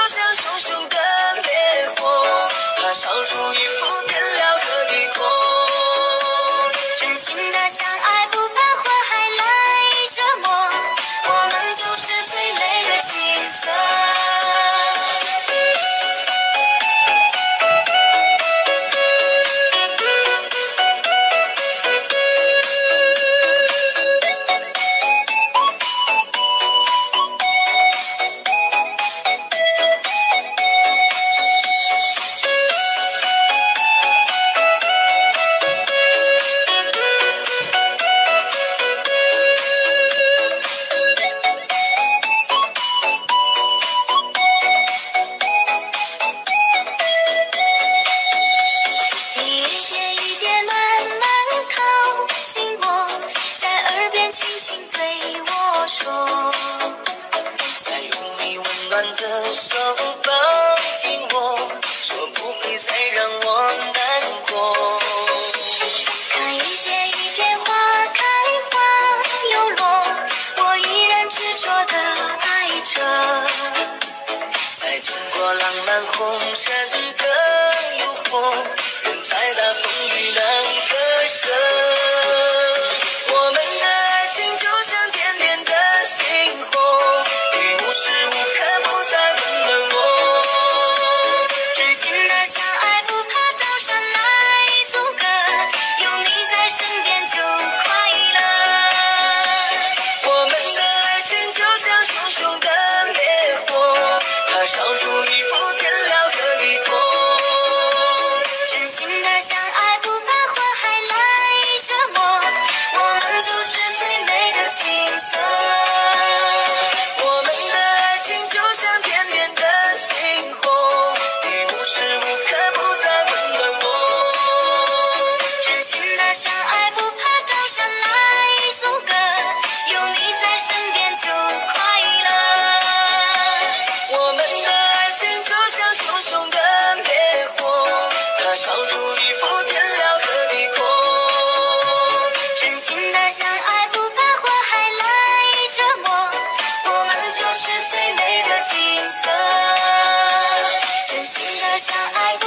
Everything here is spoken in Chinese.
像熊熊的烈火，它烧出一幅点亮的地空。真心的相爱，不怕火海来折磨，我们就是最美的景色。轻轻对我说，再用你温暖的手抱紧我，说不会再让我难过。看一片一片花开花又落，我依然执着地爱着。再经过浪漫红尘的诱惑，人在大风雨难割舍。我们的爱情就像点点的星火，你无时无刻不在温暖我。真心的相爱，不怕刀山来阻隔，有你在身边就快乐。我们的爱情就像熊熊的烈火，它烧出一幅点亮的地空。真心的相爱，不怕火海来折磨，我们就是最美的景色。我们的爱情就像点点的星火，你无时无刻不在温暖我。真心的相爱，不怕刀山来阻隔，有你在身边就快乐。我们的爱情就像熊熊的烈火，它烧出一幅点亮的地空。真心的相爱，不怕火海来折磨，我们就是最美的景色。真心的相爱。